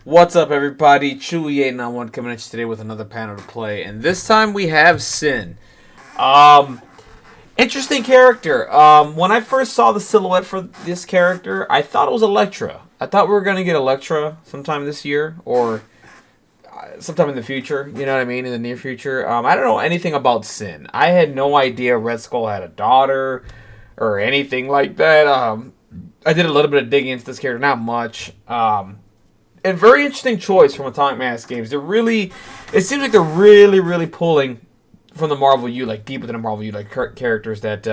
What's up, everybody? Chewy891 coming at you today with another panel to play, and this time we have Sin. Um, Interesting character. When I first saw the silhouette for this character, I thought it was Elektra. I thought we were gonna get Elektra sometime this year or sometime in the future. You know what I mean? In the near future. I don't know anything about Sin. I had no idea Red Skull had a daughter or anything like that. I did a little bit of digging into this character, not much. And very interesting choice from Atomic Mass Games. It seems like they're really pulling from the Marvel U, like deep within the Marvel U, like characters that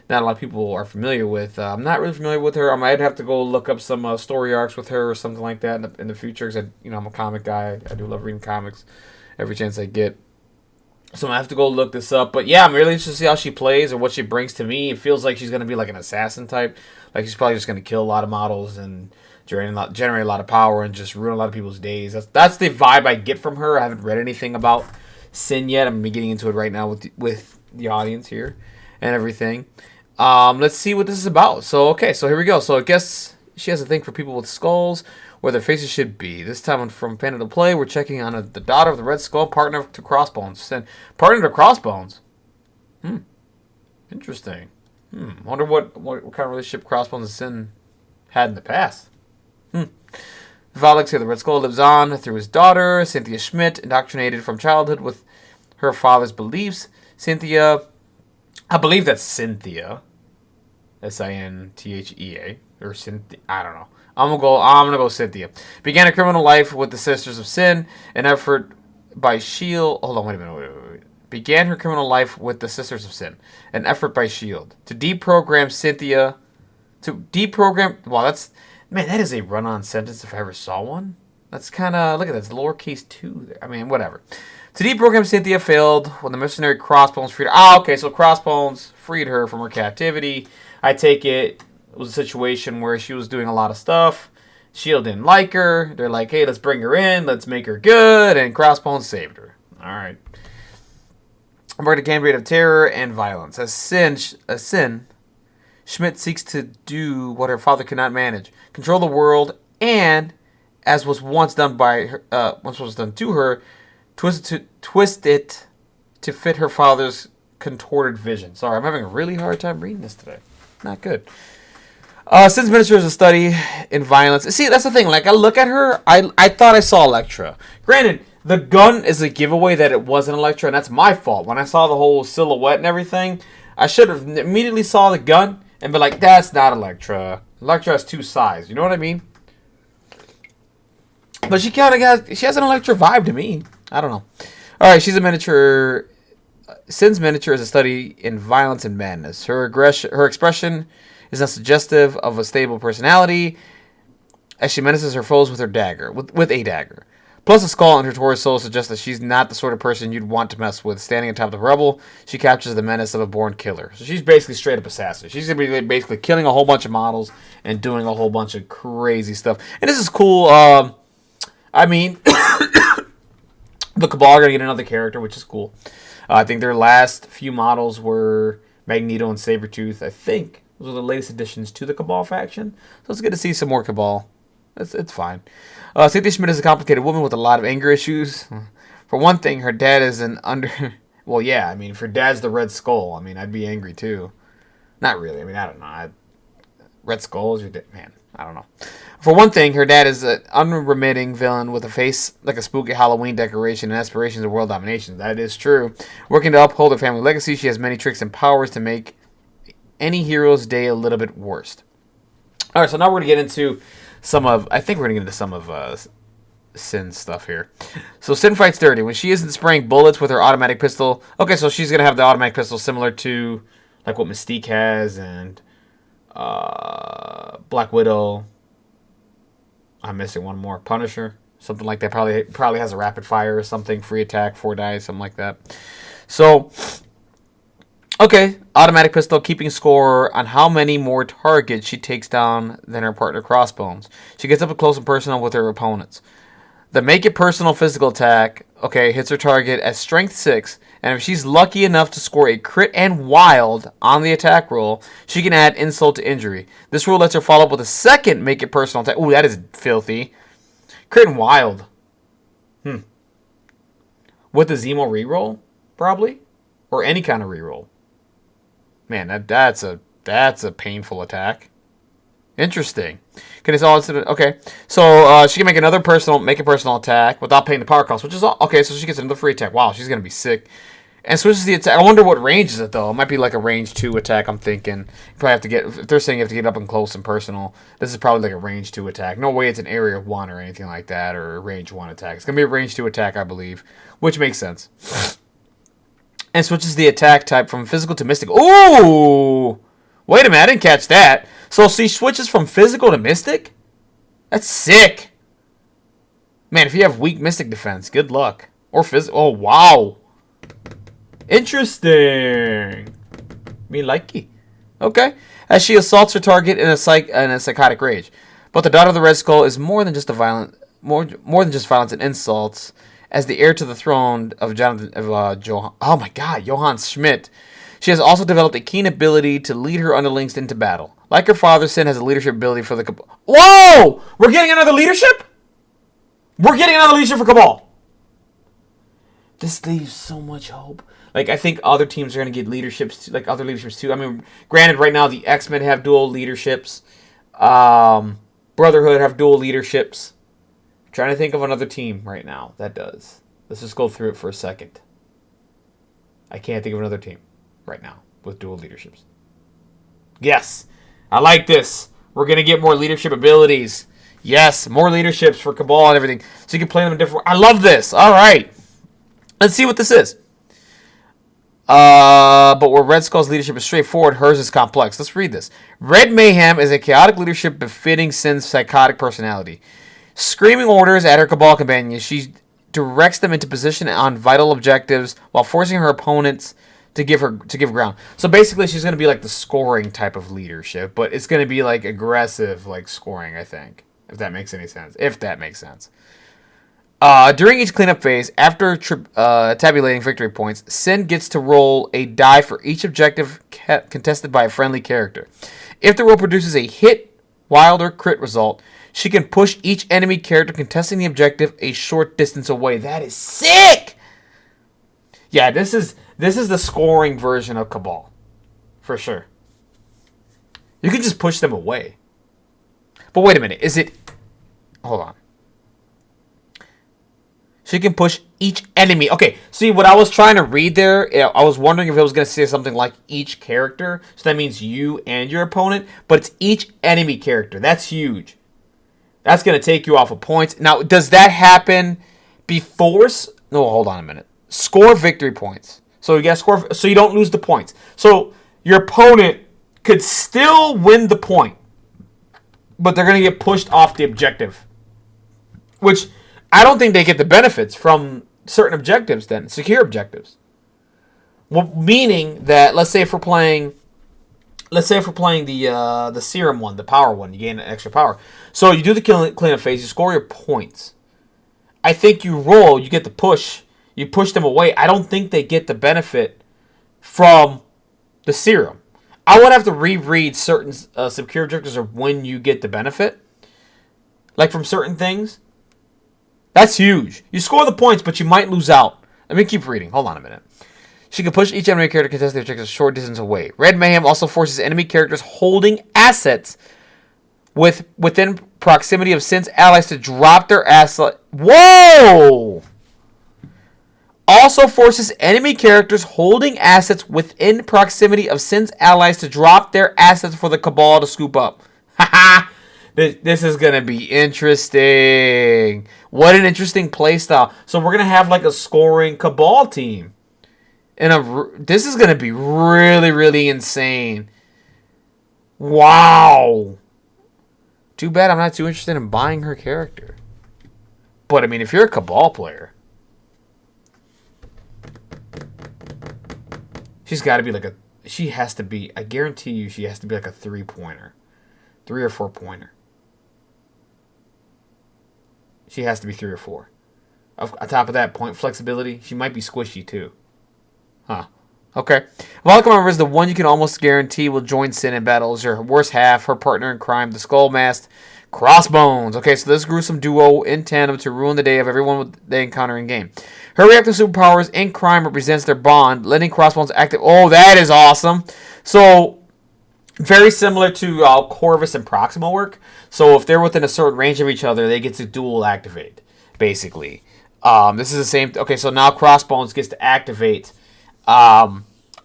not a lot of people are familiar with. I'm not really familiar with her. I might have to go look up some story arcs with her or something like that in the future. Because I'm a comic guy. I do love reading comics every chance I get. So I'm gonna have to go look this up. But yeah, I'm really interested to see how she plays or what she brings to me. It feels like she's gonna be like an assassin type. Like she's probably just gonna kill a lot of models and generate a lot of power and just ruin a lot of people's days. That's the vibe I get from her. I haven't read anything about Sin yet. I'm gonna be getting into it right now with the audience here and everything. Let's see what this is about. So here we go. So I guess she has a thing for people with skulls where their faces should be. This time from Panel to Play, we're checking on the daughter of the Red Skull, partner to Crossbones. Sin, partner to Crossbones. Interesting. Wonder what kind of relationship Crossbones and Sin had in the past. Valak, the Red Skull, lives on through his daughter, Cynthia Schmidt, indoctrinated from childhood with her father's beliefs. Cynthia, I believe that's Cynthia, Sinthea, or Cynthia. I don't know. I'm gonna go Cynthia. Began a criminal life with the Sisters of Sin, an effort by Shield. Hold on, wait a minute. Began her criminal life with the Sisters of Sin, an effort by Shield to deprogram Cynthia. Wow, that is a run-on sentence if I ever saw one. That's kind of, look at that, it's lowercase 2 there. I mean, whatever. To deprogram Cynthia failed when the mercenary Crossbones freed her. Okay, so Crossbones freed her from her captivity. I take it was a situation where she was doing a lot of stuff. S.H.I.E.L.D. didn't like her. They're like, hey, let's bring her in. Let's make her good. And Crossbones saved her. All right. Embarked a campaign of terror and violence. As Sin, Schmidt seeks to do what her father could not manage: control the world, and, as was once done to her, twist it to fit her father's contorted vision. Sorry, I'm having a really hard time reading this today. Not good. Sin's Minister is a study in violence. See, that's the thing. Like, I look at her, I thought I saw Elektra. Granted, the gun is a giveaway that it wasn't Elektra, and that's my fault. When I saw the whole silhouette and everything, I should have immediately saw the gun and be like, that's not Elektra. Elektra has two sides. You know what I mean? But she has an Elektra vibe to me. I don't know. All right, she's a miniature. Sin's miniature is a study in violence and madness. Her expression is not suggestive of a stable personality, as she menaces her foes with her dagger, with a dagger. Plus, a skull on her torso suggests that she's not the sort of person you'd want to mess with. Standing on top of the rubble, she captures the menace of a born killer. So she's basically straight up assassin. She's going to be basically killing a whole bunch of models and doing a whole bunch of crazy stuff. And this is cool. I mean, the Cabal are going to get another character, which is cool. I think their last few models were Magneto and Sabretooth. I think those are the latest additions to the Cabal faction. So it's good to see some more Cabal. It's fine. Cynthia Schmidt is a complicated woman with a lot of anger issues. For one thing, her dad is an Well, yeah, I mean, if her dad's the Red Skull, I mean, I'd be angry too. Not really. I mean, I don't know. Red Skull is your dad. Man, I don't know. For one thing, her dad is an unremitting villain with a face like a spooky Halloween decoration and aspirations of world domination. That is true. Working to uphold her family legacy, she has many tricks and powers to make any hero's day a little bit worse. All right, so now we're going to get into some of Sin's stuff here. So Sin fights dirty. When she isn't spraying bullets with her automatic pistol. Okay, so she's going to have the automatic pistol similar to like what Mystique has and Black Widow. I'm missing one more. Punisher. Something like that. Probably has a rapid fire or something. Free attack, 4 dice, something like that. So, okay, automatic pistol, keeping score on how many more targets she takes down than her partner Crossbones. She gets up close and personal with her opponents. The Make It Personal physical attack, okay, hits her target at strength 6, and if she's lucky enough to score a crit and wild on the attack roll, she can add insult to injury. This rule lets her follow up with a second Make It Personal attack. Ooh, that is filthy. Crit and Wild. With the Zemo reroll, probably, or any kind of reroll. Man, that's a painful attack. Interesting. Can it's all okay? So she can make a personal attack without paying the power cost, which is all okay. So she gets another free attack. Wow, she's gonna be sick. And switches the attack. I wonder what range is it though. It might be like a range 2 attack. I'm thinking you probably have to get. If they're saying you have to get up and close and personal, this is probably like a range 2 attack. No way it's an area 1 or anything like that, or a range 1 attack. It's gonna be a range 2 attack, I believe, which makes sense. And switches the attack type from physical to mystic. Ooh, wait a minute, I didn't catch that. So she switches from physical to mystic. That's sick. Man, if you have weak mystic defense, good luck. Or physical. Oh wow. Interesting. Me likey. Okay. As she assaults her target in a psychotic rage. But the daughter of the Red Skull is more than just violence and insults. As the heir to the throne of Johann Schmidt, she has also developed a keen ability to lead her underlings into battle. Like her father, Sin has a leadership ability for the Cabal. Whoa! We're getting another leadership? We're getting another leadership for Cabal. This leaves so much hope. Like, I think other teams are going to get leaderships, like other leaderships too. I mean, granted, right now the X-Men have dual leaderships. Brotherhood have dual leaderships. I'm trying to think of another team right now that does. Let's just go through it for a second. I can't think of another team right now with dual leaderships. Yes, I like this. We're going to get more leadership abilities. Yes, more leaderships for Cabal and everything. So you can play them in different ways. I love this. All right. Let's see what this is. But where Red Skull's leadership is straightforward, hers is complex. Let's read this. Red Mayhem is a chaotic leadership befitting Sin's psychotic personality. Screaming orders at her Cabal companions, she directs them into position on vital objectives while forcing her opponents to give ground. So basically, she's going to be like the scoring type of leadership, but it's going to be like aggressive, like scoring, I think. If that makes any sense. During each cleanup phase, after tabulating victory points, Sin gets to roll a die for each objective contested by a friendly character. If the roll produces a hit, wild, or crit result, she can push each enemy character contesting the objective a short distance away. That is sick! Yeah, this is the scoring version of Cabal. For sure. You can just push them away. But wait a minute, is it... Hold on. She can push each enemy. Okay, see what I was trying to read there, I was wondering if it was going to say something like each character. So that means you and your opponent. But it's each enemy character. That's huge. That's going to take you off of points. Now, does that happen before... No, hold on a minute. Score victory points. So you got to score... So you don't lose the points. So your opponent could still win the point. But they're going to get pushed off the objective. Which... I don't think they get the benefits from certain objectives then, secure objectives. Well, meaning that let's say if we're playing the serum one, the power one, you gain extra power. So you do the cleanup phase, you score your points. I think you roll, you get the push, you push them away. I don't think they get the benefit from the serum. I would have to reread certain secure objectives or when you get the benefit, like from certain things. That's huge. You score the points, but you might lose out. Let me keep reading. Hold on a minute. She can push each enemy character to contest the objective a short distance away. Red Mayhem also forces enemy characters holding assets within proximity of Sin's allies to drop their asset. Whoa! Also forces enemy characters holding assets within proximity of Sin's allies to drop their assets for the Cabal to scoop up. Haha! This is going to be interesting. What an interesting playstyle. So we're going to have like a scoring Cabal team. This is going to be really, really insane. Wow. Too bad I'm not too interested in buying her character. But, I mean, if you're a Cabal player, she's got to be like she has to be, I guarantee you, she has to be like a 3-pointer. 3 or 4-pointer. She has to be 3 or 4. On top of that, point flexibility, she might be squishy too. Huh. Okay. Volcom is the one you can almost guarantee will join Sin in battle. Is her worst half, her partner in crime, the Skull Masked Crossbones. Okay, so this gruesome duo in tandem to ruin the day of everyone they encounter in game. Her reactive superpowers in crime represents their bond, letting Crossbones active. Oh, that is awesome. So, very similar to Corvus and Proxima work. So, if they're within a certain range of each other, they get to dual activate, basically. This is the same. Okay, so now Crossbones gets to activate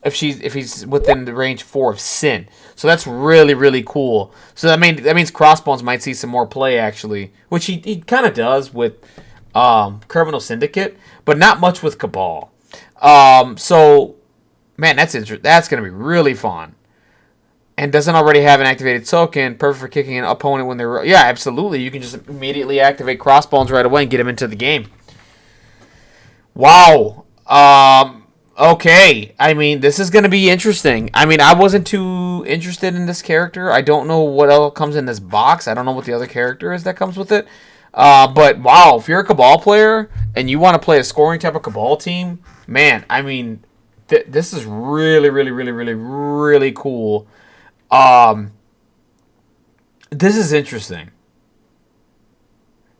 if he's within the range 4 of Sin. So that's really, really cool. So that means Crossbones might see some more play, actually, which he kind of does with Criminal Syndicate, but not much with Cabal. So, man, that's interesting. That's going to be really fun. And doesn't already have an activated token, perfect for kicking an opponent when they're... Yeah, absolutely. You can just immediately activate Crossbones right away and get him into the game. Wow. Okay. I mean, this is going to be interesting. I mean, I wasn't too interested in this character. I don't know what else comes in this box. I don't know what the other character is that comes with it. But, wow, if you're a Cabal player and you want to play a scoring type of Cabal team, man, I mean, this is really, really, really, really, really cool. This is interesting.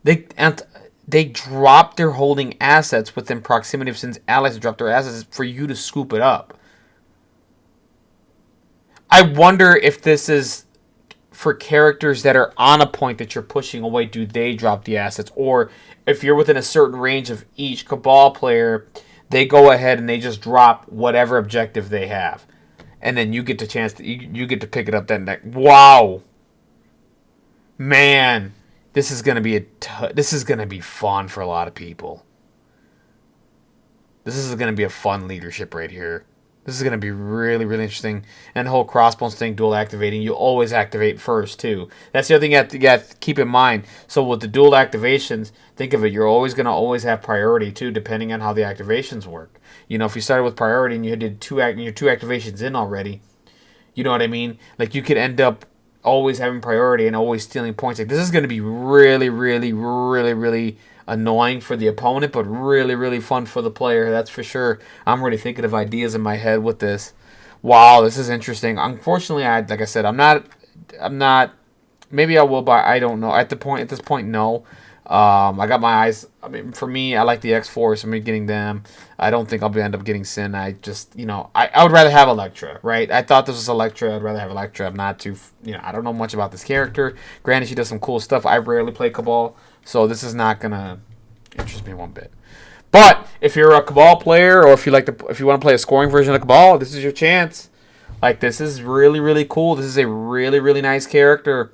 They drop their holding assets within proximity of Sin's allies to drop their assets for you to scoop it up. I wonder if this is for characters that are on a point that you're pushing away. Do they drop the assets? Or if you're within a certain range of each Cabal player, they go ahead and they just drop whatever objective they have. And then you get the chance to you get to pick it up then. Wow. Man. This is gonna be fun for a lot of people. This is gonna be a fun leadership right here. This is gonna be really, really interesting. And the whole Crossbones thing, dual activating, you always activate first too. That's the other thing you have to keep in mind. So with the dual activations, think of it, you're always gonna have priority too, depending on how the activations work. You know, if you started with priority and you did your two activations in already, you know what I mean? Like you could end up always having priority and always stealing points. Like this is going to be really, really, really, really annoying for the opponent, but really, really fun for the player. That's for sure. I'm already thinking of ideas in my head with this. Wow, this is interesting. Unfortunately, like I said, I'm not. Maybe I will, but I don't know. At this point, no. I got my eyes. I mean, for me, I like the X-Force. I'm getting them. I don't think I'll end up getting Sin. I just, I would rather have Elektra, right? I thought this was Elektra. I'd rather have Elektra. I'm not too, I don't know much about this character. Granted, she does some cool stuff. I rarely play Cabal, so this is not gonna interest me one bit. But if you're a Cabal player, or if you want to play a scoring version of Cabal, this is your chance. Like this is really, really cool. This is a really, really nice character,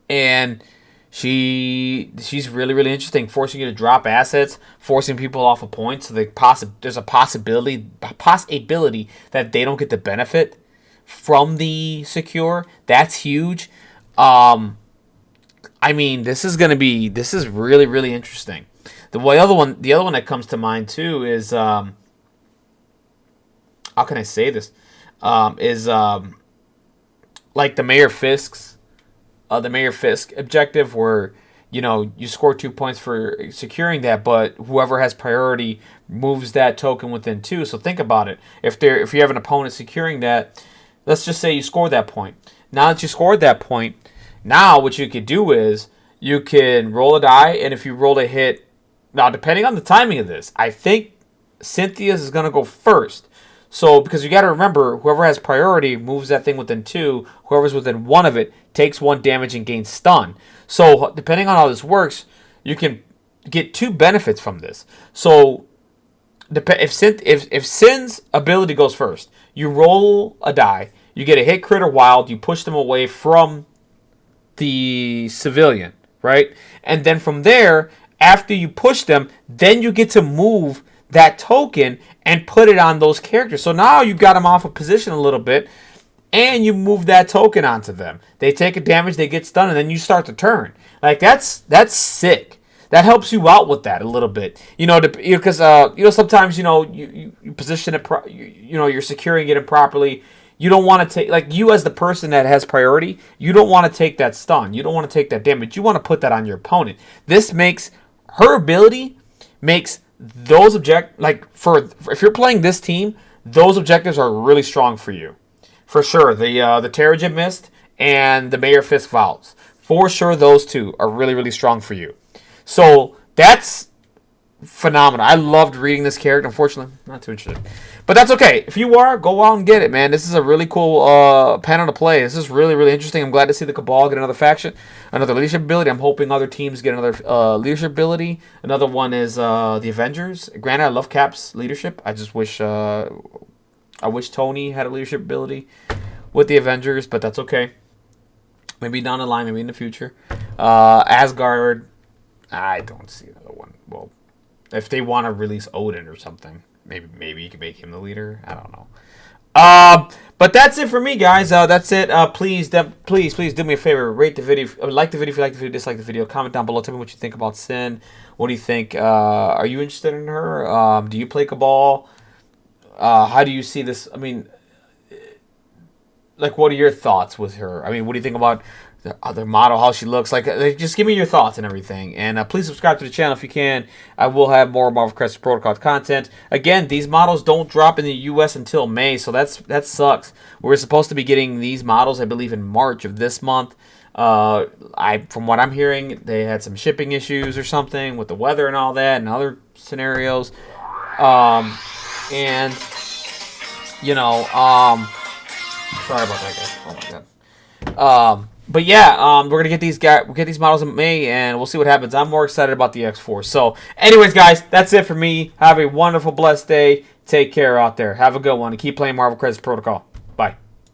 and she's really, really interesting, forcing you to drop assets, forcing people off a point, so there's a possibility that they don't get the benefit from the secure. That's huge. I mean, this is really, really interesting. The other one that comes to mind too is how can I say this? Is like the Mayor Fisk's. The Mayor Fisk objective, where you score 2 points for securing that, but whoever has priority moves that token within 2. So think about it. If you have an opponent securing that, let's just say you scored that point. Now that you scored that point, now what you could do is you can roll a die, and if you roll a hit, now depending on the timing of this, I think Cynthia's is going to go first. So, because you got to remember, whoever has priority moves that thing within 2. Whoever's within 1 of it takes 1 damage and gains stun. So, depending on how this works, you can get 2 benefits from this. So, if Sin's ability goes first, you roll a die, you get a hit, crit, or wild, you push them away from the civilian, right? And then from there, after you push them, then you get to move that token and put it on those characters. So now you got them off of position a little bit, and you move that token onto them. They take a damage, they get stunned, and then you start the turn. Like that's sick. That helps you out with that a little bit, because sometimes you position it, you're securing it improperly. You don't want to take, like, you as the person that has priority, you don't want to take that stun. You don't want to take that damage. You want to put that on your opponent. This makes her ability makes those if you're playing this team, those objectives are really strong for you. For sure. The Terrigen Mist and the Mayor Fisk Vows. For sure, those two are really, really strong for you. So that's phenomenal. I loved reading this character. Unfortunately, not too interested. But that's okay. If you are, go out and get it, man. This is a really cool panel to play. This is really, really interesting. I'm glad to see the Cabal get another faction, another leadership ability. I'm hoping other teams get another leadership ability. Another one is the Avengers. Granted, I love Cap's leadership. I just wish I wish Tony had a leadership ability with the Avengers, but that's okay. Maybe down the line, maybe in the future. Asgard, I don't see another one. Well, if they want to release Odin or something, maybe you can make him the leader. I don't know. But that's it for me, guys. That's it. Please do me a favor. Rate the video. Like the video if you like the video. Dislike the video. Comment down below. Tell me what you think about Sin. What do you think? Are you interested in her? Do you play Cabal? How do you see this? I mean, like, what are your thoughts with her? I mean, what do you think about the other model, how she looks? Like, just give me your thoughts and everything. And please subscribe to the channel if you can. I will have more Marvel Crisis Protocol content. Again, these models don't drop in the U.S. until May, so that sucks. We're supposed to be getting these models, I believe, in March of this month. From what I'm hearing, they had some shipping issues or something with the weather and all that, and other scenarios. And you know, sorry about that, guys. Oh my god. But yeah, we're gonna get these models in May, and we'll see what happens. I'm more excited about the X-Force. So, anyways, guys, that's it for me. Have a wonderful, blessed day. Take care out there. Have a good one, and keep playing Marvel Crisis Protocol.